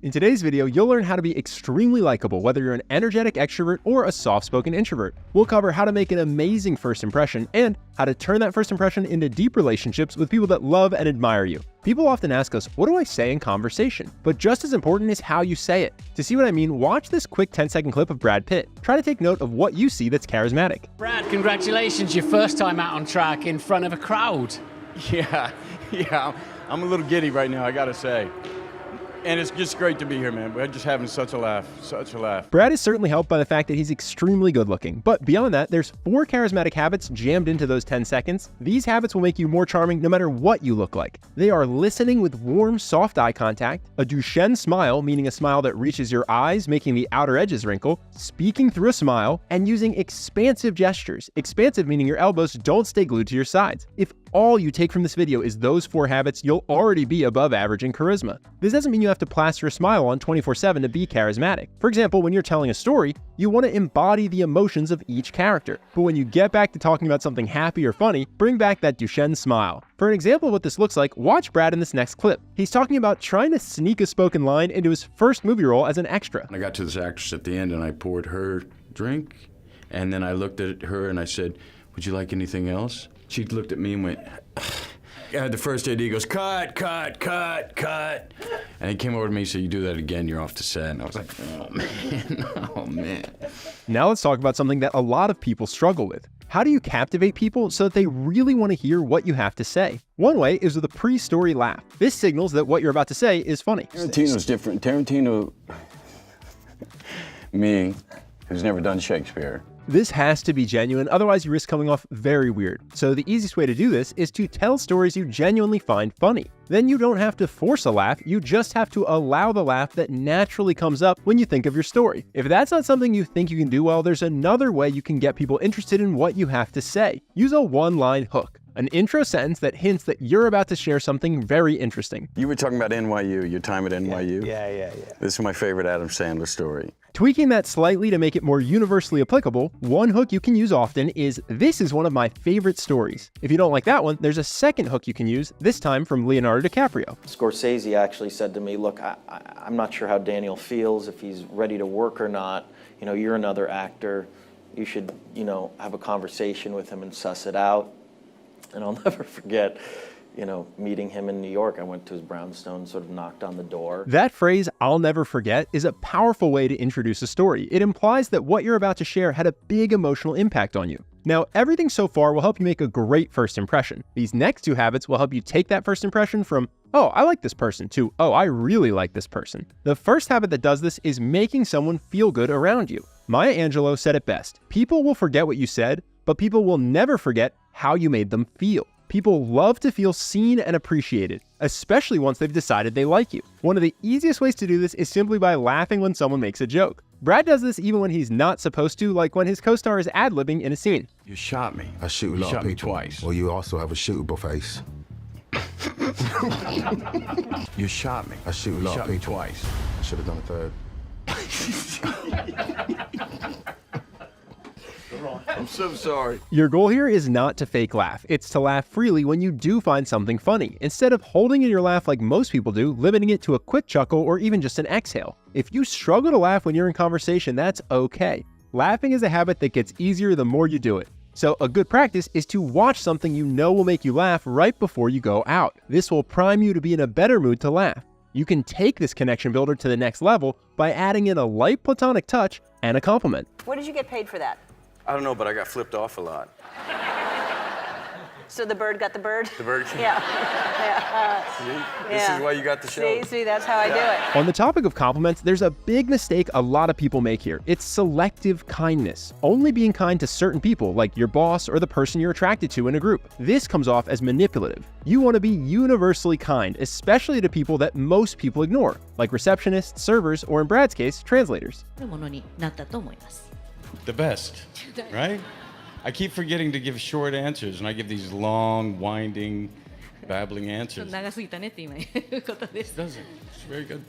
In today's video, you'll learn how to be extremely likable, whether you're an energetic extrovert or a soft-spoken introvert. We'll cover how to make an amazing first impression and how to turn that first impression into deep relationships with people that love and admire you. People often ask us, what do I say in conversation? But just as important is how you say it. To see what I mean, watch this quick 10-second clip of Brad Pitt. Try to take note of what you see that's charismatic. Brad, congratulations, your first time out on track in front of a crowd. Yeah, I'm a little giddy right now, I gotta say. And it's just great to be here, man. We're just having such a laugh. Brad is certainly helped by the fact that he's extremely good looking. But beyond that, there's 4 charismatic habits jammed into those 10 seconds. These habits will make you more charming no matter what you look like. They are listening with warm, soft eye contact, a Duchenne smile, meaning a smile that reaches your eyes, making the outer edges wrinkle, speaking through a smile, and using expansive gestures. Expansive meaning your elbows don't stay glued to your sides. If all you take from this video is those 4 habits, you'll already be above average in charisma. This doesn't mean you have to plaster a smile on 24/7 to be charismatic. For example, when you're telling a story, you want to embody the emotions of each character. But when you get back to talking about something happy or funny, bring back that Duchenne smile. For an example of what this looks like, watch Brad in this next clip. He's talking about trying to sneak a spoken line into his first movie role as an extra. I got to this actress at the end and I poured her drink, and then I looked at her and I said, "Would you like anything else?" She looked at me and went, the first AD goes, cut. And he came over to me and said, "You do that again, you're off the set." And I was like, oh man. Now let's talk about something that a lot of people struggle with. How do you captivate people so that they really want to hear what you have to say? One way is with a pre-story laugh. This signals that what you're about to say is funny. Tarantino's different. Tarantino, me, who's never done Shakespeare. This has to be genuine, otherwise you risk coming off very weird. So the easiest way to do this is to tell stories you genuinely find funny. Then you don't have to force a laugh, you just have to allow the laugh that naturally comes up when you think of your story. If that's not something you think you can do well, there's another way you can get people interested in what you have to say. Use a one-line hook. An intro sentence that hints that you're about to share something very interesting. You were talking about NYU, your time at NYU. Yeah. This is my favorite Adam Sandler story. Tweaking that slightly to make it more universally applicable, one hook you can use often is, "This is one of my favorite stories." If you don't like that one, there's a second hook you can use, this time from Leonardo DiCaprio. Scorsese actually said to me, "Look, I'm not sure how Daniel feels, if he's ready to work or not. You know, you're another actor. You should, have a conversation with him and suss it out." And I'll never forget, meeting him in New York. I went to his brownstone, sort of knocked on the door. That phrase, "I'll never forget," is a powerful way to introduce a story. It implies that what you're about to share had a big emotional impact on you. Now, everything so far will help you make a great first impression. These next 2 habits will help you take that first impression from, "Oh, I like this person," to, "Oh, I really like this person." The first habit that does this is making someone feel good around you. Maya Angelou said it best: "People will forget what you said, but people will never forget how you made them feel." People love to feel seen and appreciated, especially once they've decided they like you. One of the easiest ways to do this is simply by laughing when someone makes a joke. Brad does this even when he's not supposed to, like when his co-star is ad-libbing in a scene. You shot me. I shoot a You lot shot of me people. twice. Well, you also have a shootable face. You shot me. I shoot a You lot shot of me people. twice. I should have done a third. I'm so sorry. Your goal here is not to fake laugh. It's to laugh freely when you do find something funny, instead of holding in your laugh like most people do, limiting it to a quick chuckle or even just an exhale. If you struggle to laugh when you're in conversation, that's okay. Laughing is a habit that gets easier the more you do it. So a good practice is to watch something you know will make you laugh right before you go out. This will prime you to be in a better mood to laugh. You can take this connection builder to the next level by adding in a light platonic touch and a compliment. What did you get paid for that? I don't know, but I got flipped off a lot. So the bird got the bird? The bird. Yeah. This is why you got the show. See, that's how I do it. On the topic of compliments, there's a big mistake a lot of people make here. It's selective kindness. Only being kind to certain people, like your boss or the person you're attracted to in a group. This comes off as manipulative. You want to be universally kind, especially to people that most people ignore, like receptionists, servers, or in Brad's case, translators. The best, right? I keep forgetting to give short answers, and I give these long, winding, babbling answers. 長すぎたねって今言うことです。 Doesn't. It's very good.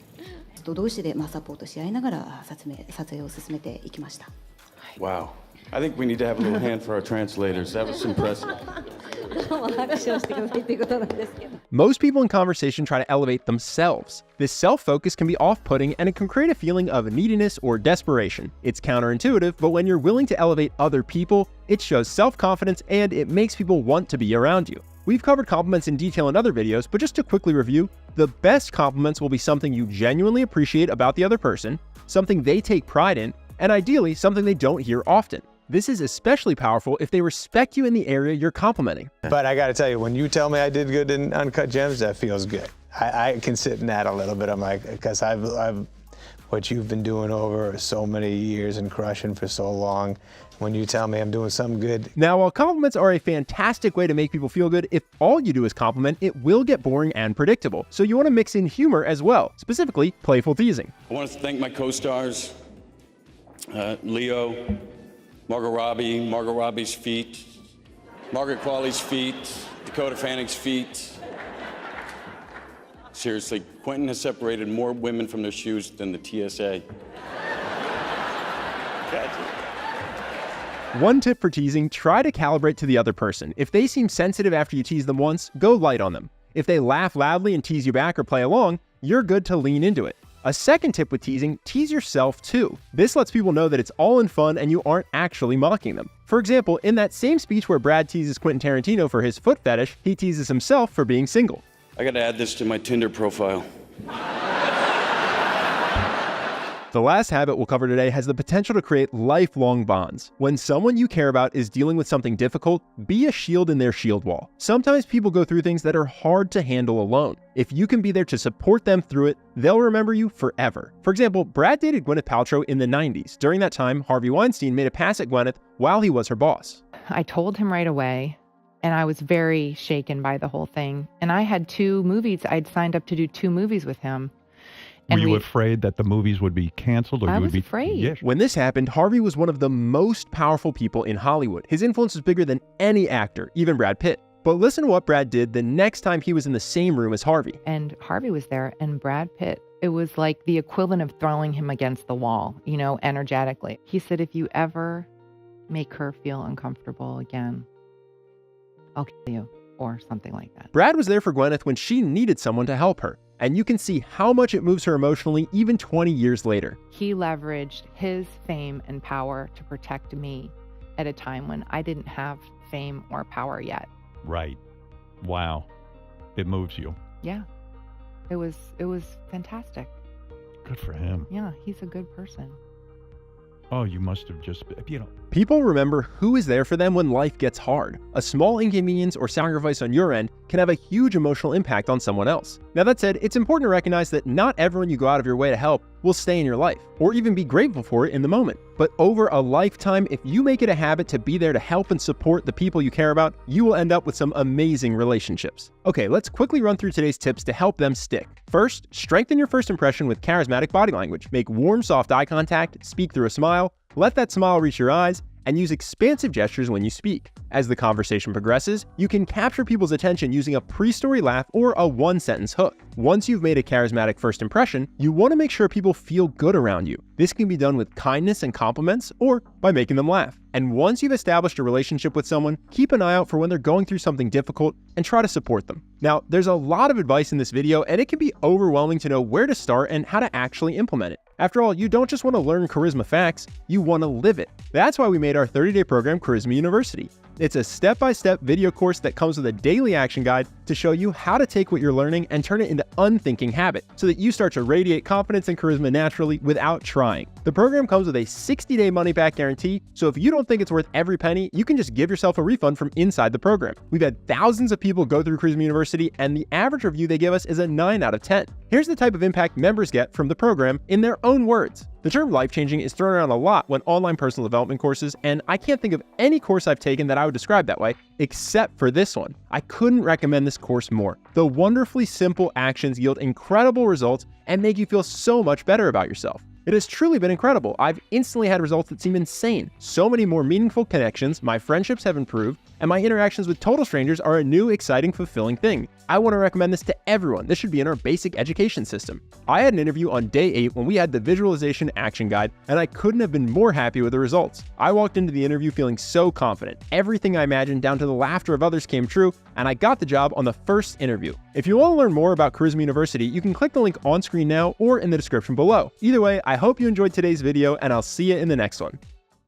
同士でサポートし合いながら撮影を進めていきました。 Wow. I think we need to have a little hand for our translators. That was impressive. 拍手をしてくださいということなんですけど。Most people in conversation try to elevate themselves. This self-focus can be off-putting and it can create a feeling of neediness or desperation. It's counterintuitive, but when you're willing to elevate other people, it shows self-confidence and it makes people want to be around you. We've covered compliments in detail in other videos, but just to quickly review, the best compliments will be something you genuinely appreciate about the other person, something they take pride in, and ideally something they don't hear often. This is especially powerful if they respect you in the area you're complimenting. But I gotta tell you, when you tell me I did good in Uncut Gems, that feels good. I can sit in that a little bit. I'm like, because I've what you've been doing over so many years and crushing for so long. When you tell me I'm doing something good. Now, while compliments are a fantastic way to make people feel good, if all you do is compliment, it will get boring and predictable. So you want to mix in humor as well, specifically playful teasing. I want to thank my co-stars, Leo, Margot Robbie's feet, Margaret Qualley's feet, Dakota Fanning's feet. Seriously, Quentin has separated more women from their shoes than the TSA. One tip for teasing, try to calibrate to the other person. If they seem sensitive after you tease them once, go light on them. If they laugh loudly and tease you back or play along, you're good to lean into it. A second tip with teasing, tease yourself too. This lets people know that it's all in fun and you aren't actually mocking them. For example, in that same speech where Brad teases Quentin Tarantino for his foot fetish, he teases himself for being single. I gotta add this to my Tinder profile. The last habit we'll cover today has the potential to create lifelong bonds. When someone you care about is dealing with something difficult, be a shield in their shield wall. Sometimes people go through things that are hard to handle alone. If you can be there to support them through it, they'll remember you forever. For example, Brad dated Gwyneth Paltrow in the 90s. During that time, Harvey Weinstein made a pass at Gwyneth while he was her boss. I told him right away, and I was very shaken by the whole thing. And I had 2 movies. I'd signed up to do 2 movies with him. Were you afraid that the movies would be canceled? Or I you would was be afraid. Yeah. When this happened, Harvey was one of the most powerful people in Hollywood. His influence was bigger than any actor, even Brad Pitt. But listen to what Brad did the next time he was in the same room as Harvey. And Harvey was there, and Brad Pitt, it was like the equivalent of throwing him against the wall, you know, energetically. He said, if you ever make her feel uncomfortable again, I'll kill you, or something like that. Brad was there for Gwyneth when she needed someone to help her. And you can see how much it moves her emotionally even 20 years later. He leveraged his fame and power to protect me at a time when I didn't have fame or power yet. Right. Wow. It moves you. Yeah. It was fantastic. Good for him. Yeah, he's a good person. Oh, you must have just, you know. People remember who is there for them when life gets hard. A small inconvenience or sacrifice on your end can have a huge emotional impact on someone else. Now that said, it's important to recognize that not everyone you go out of your way to help will stay in your life, or even be grateful for it in the moment. But over a lifetime, if you make it a habit to be there to help and support the people you care about, you will end up with some amazing relationships. Okay, let's quickly run through today's tips to help them stick. First, strengthen your first impression with charismatic body language. Make warm, soft eye contact, speak through a smile, let that smile reach your eyes, and use expansive gestures when you speak. As the conversation progresses, you can capture people's attention using a pre-story laugh or a one-sentence hook. Once you've made a charismatic first impression, you want to make sure people feel good around you. This can be done with kindness and compliments or by making them laugh. And once you've established a relationship with someone, keep an eye out for when they're going through something difficult and try to support them. Now, there's a lot of advice in this video, and it can be overwhelming to know where to start and how to actually implement it. After all, you don't just want to learn charisma facts, you want to live it. That's why we made our 30-day program, Charisma University. It's a step-by-step video course that comes with a daily action guide to show you how to take what you're learning and turn it into unthinking habit so that you start to radiate confidence and charisma naturally without trying. The program comes with a 60-day money-back guarantee, so if you don't think it's worth every penny, you can just give yourself a refund from inside the program. We've had thousands of people go through Charisma University, and the average review they give us is a 9 out of 10. Here's the type of impact members get from the program in their own words. The term life-changing is thrown around a lot when online personal development courses, and I can't think of any course I've taken that I would describe that way, except for this one. I couldn't recommend this course more. The wonderfully simple actions yield incredible results and make you feel so much better about yourself. It has truly been incredible. I've instantly had results that seem insane. So many more meaningful connections, my friendships have improved, and my interactions with total strangers are a new, exciting, fulfilling thing. I want to recommend this to everyone. This should be in our basic education system. I had an interview on day 8 when we had the visualization action guide, and I couldn't have been more happy with the results. I walked into the interview feeling so confident. Everything I imagined down to the laughter of others came true, and I got the job on the first interview. If you want to learn more about Charisma University, you can click the link on screen now or in the description below. Either way, I hope you enjoyed today's video, and I'll see you in the next one.